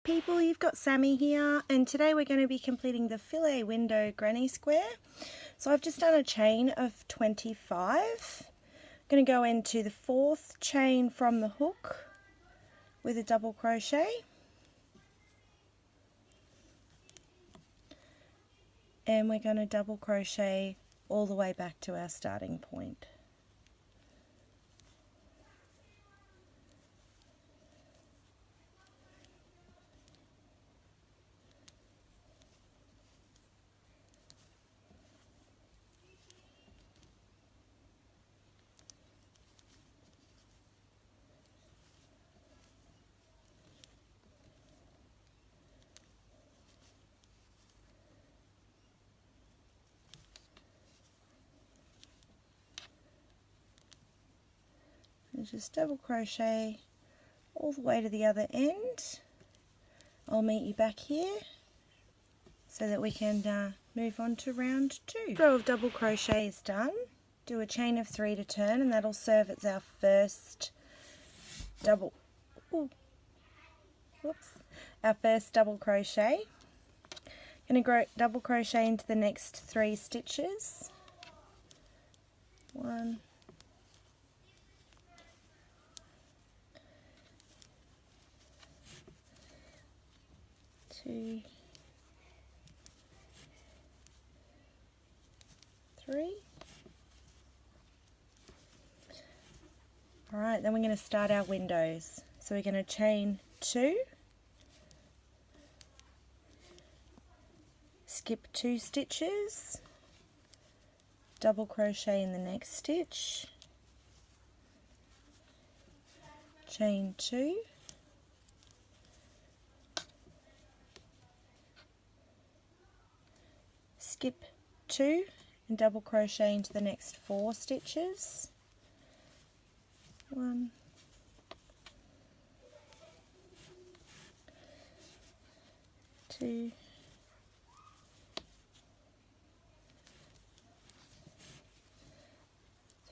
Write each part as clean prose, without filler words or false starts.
people, you've got Sammy here, and today we're going to be completing the Filet window granny square. So I've just done a chain of 25. I'm going to go into the 4th chain from the hook with a double crochet, and we're going to double crochet all the way back to our starting point. And just double crochet all the way to the other end. I'll meet you back here so that we can move on to round 2. Row of double crochet is done. Do a chain of 3 to turn, and that'll serve as our first double crochet. Going to double crochet into the next 3 stitches. 1, 2, 3. Alright, then we're going to start our windows. So we're going to chain 2, skip 2 stitches, double crochet in the next stitch, chain 2, skip 2 and double crochet into the next 4 stitches. 1, 2,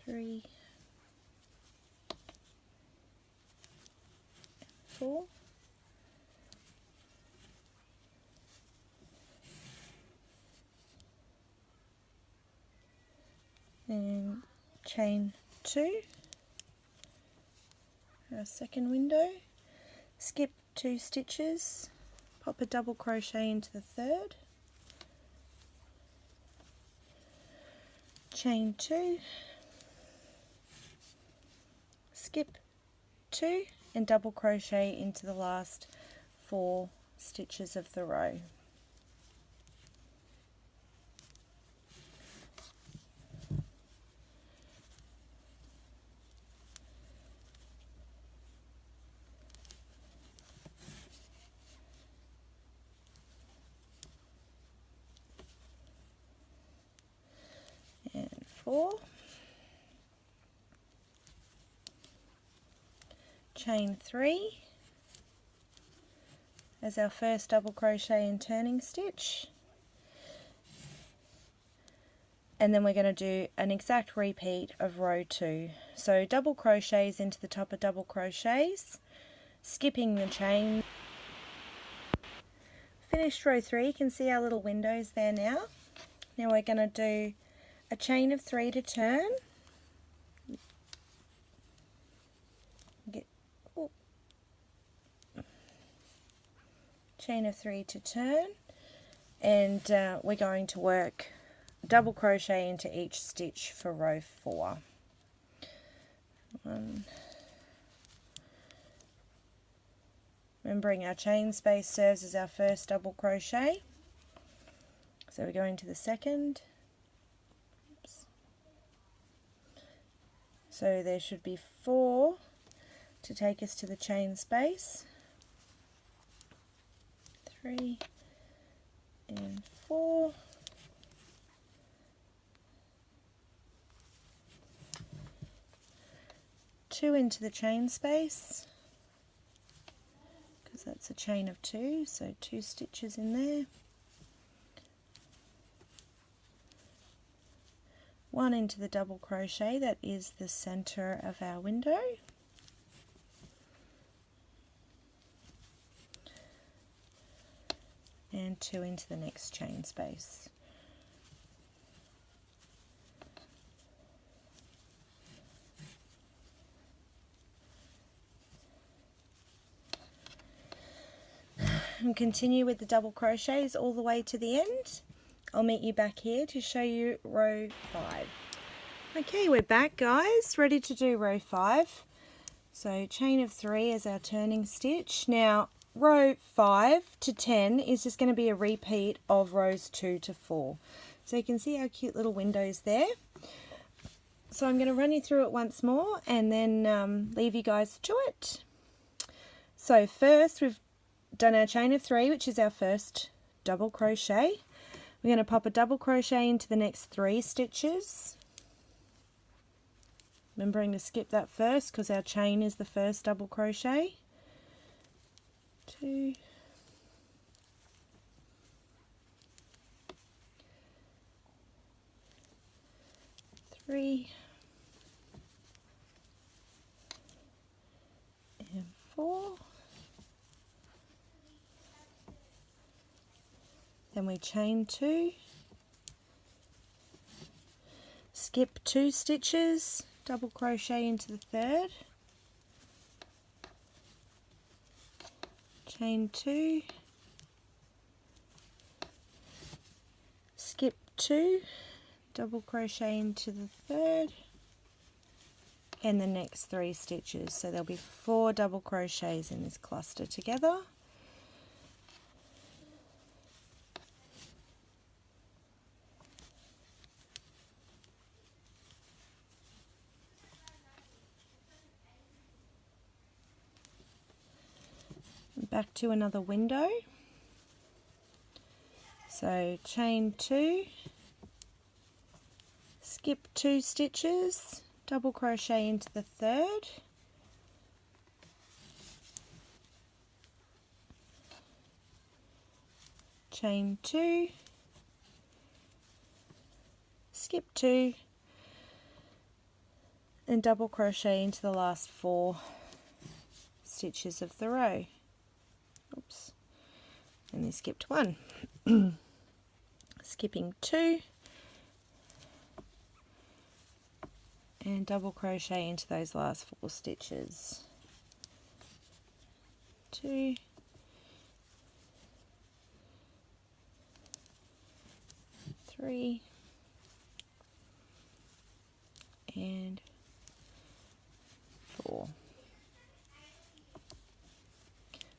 3, 4. And chain 2, our second window, skip 2 stitches, pop a double crochet into the 3rd, chain 2, skip 2 and double crochet into the last 4 stitches of the row. And 4, chain 3 as our first double crochet and turning stitch, and then we're going to do an exact repeat of row 2. So double crochets into the top of double crochets, skipping the chain. Finished row 3, you can see our little windows there now. Now we're going to do a chain of 3 to turn, chain of 3 to turn, and we're going to work double crochet into each stitch for row 4. 1. Remembering our chain space serves as our first double crochet, so we're going to the 2nd. So there should be 4 to take us to the chain space. 3 and 4. 2 into the chain space, because that's a chain of 2, so 2 stitches in there. 1 into the double crochet, that is the center of our window. chain 2 into the next chain space. And continue with the double crochets all the way to the end. I'll meet you back here to show you row 5. Okay, we're back, guys, ready to do row 5. So chain of 3 as our turning stitch. Now row 5 to 10 is just going to be a repeat of rows 2 to 4. So you can see our cute little windows there. So I'm going to run you through it once more and then leave you guys to it. So first we've done our chain of 3, which is our first double crochet. We're going to pop a double crochet into the next 3 stitches. Remembering to skip that first because our chain is the first double crochet. 2, 3, and 4. Then we chain 2, skip 2 stitches, double crochet into the 3rd, chain 2, skip 2, double crochet into the 3rd, and the next 3 stitches. So there'll be 4 double crochets in this cluster together. Back to another window. So chain 2, skip 2 stitches, double crochet into the 3rd, chain 2, skip 2, and double crochet into the last 4 stitches of the row. Oops, and then skipped 1. Skipping 2 and double crochet into those last 4 stitches. 2, 3, and 4.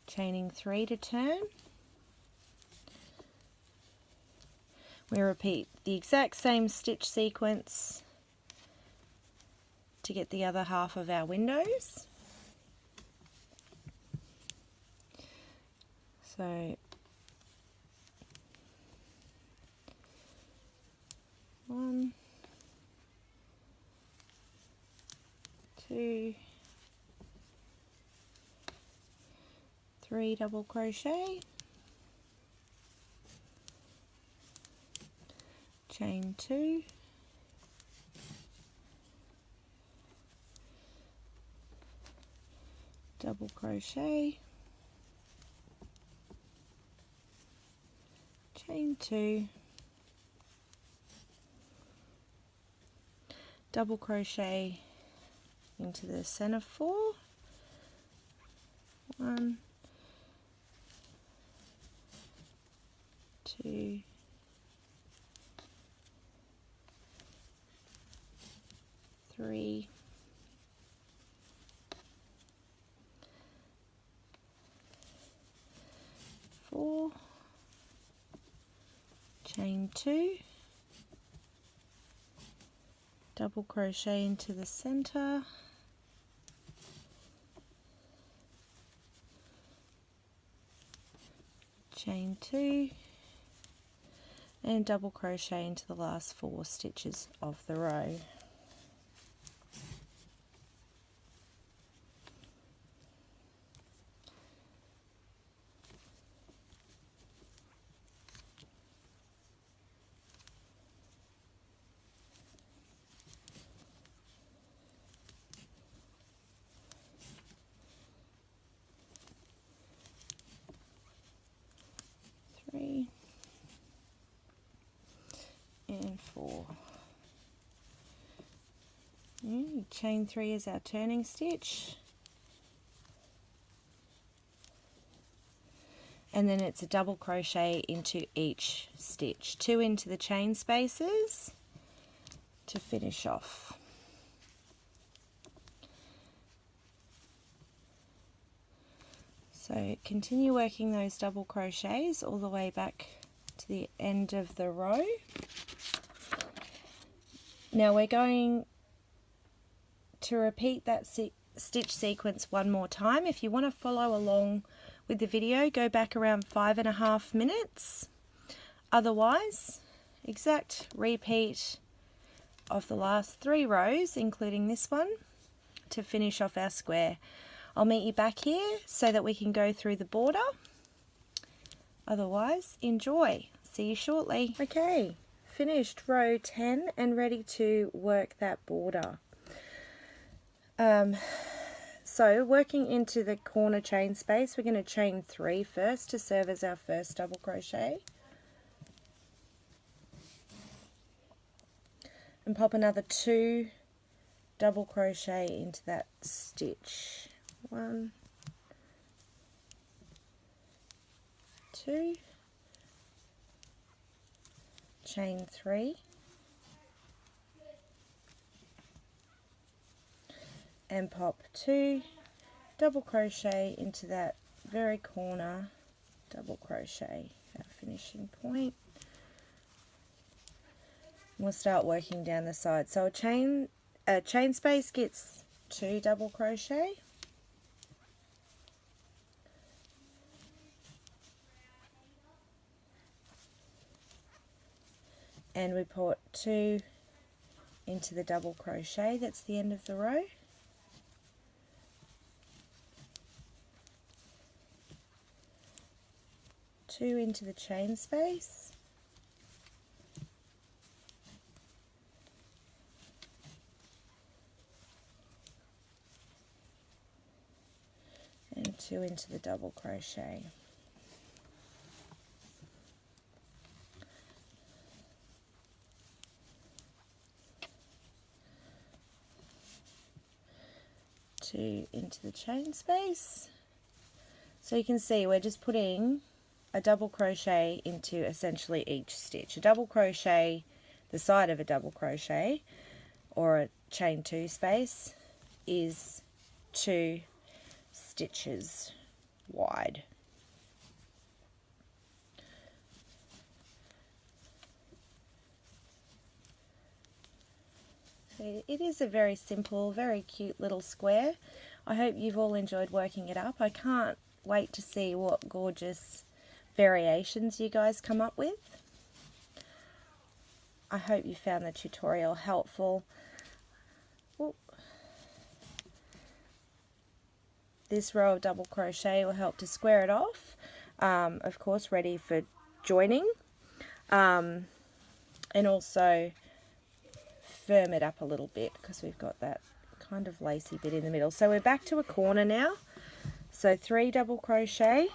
Chaining 3 to turn. We repeat the exact same stitch sequence to get the other half of our windows. So 1, 2, 3 double crochet, chain 2, double crochet, chain 2, double crochet into the center 4, 1, 2, 3, 4, chain 2, double crochet into the center, chain 2, and double crochet into the last 4 stitches of the row. Three, chain 3 is our turning stitch, and then it's a double crochet into each stitch, 2 into the chain spaces to finish off. So continue working those double crochets all the way back to the end of the row. Now we're going to repeat that stitch sequence one more time. If you want to follow along with the video, go back around 5.5 minutes. Otherwise, exact repeat of the last 3 rows, including this one, to finish off our square. I'll meet you back here so that we can go through the border. Otherwise, enjoy. See you shortly. Okay, finished row 10 and ready to work that border. So working into the corner chain space, we're going to chain 3 first to serve as our first double crochet. And pop another 2 double crochet into that stitch. 1, 2, chain 3, and pop 2 double crochet into that very corner double crochet, our finishing point. We'll start working down the side. So a chain space gets 2 double crochet, and we put 2 into the double crochet, that's the end of the row. Two into the chain space, and 2 into the double crochet. Two into the chain space. So you can see we're just putting a double crochet into essentially each stitch. A double crochet, the side of a double crochet or a chain 2 space is 2 stitches wide. It is a very simple, very cute little square. I hope you've all enjoyed working it up. I can't wait to see what gorgeous variations you guys come up with. I hope you found the tutorial helpful. Ooh. This row of double crochet will help to square it off, of course ready for joining, and also firm it up a little bit because we've got that kind of lacy bit in the middle. So we're back to a corner now. So 3 double crochet,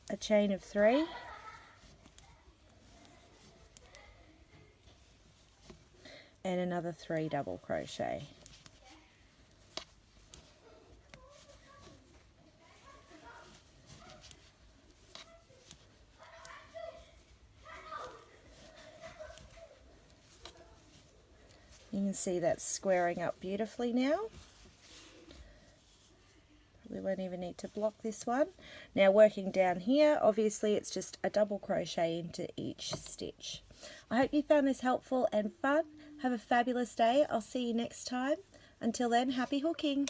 a chain of 3, and another 3 double crochet. You can see that's squaring up beautifully now. We won't even need to block this one. Now working down here, obviously it's just a double crochet into each stitch. I hope you found this helpful and fun. Have a fabulous day. I'll see you next time. Until then, happy hooking.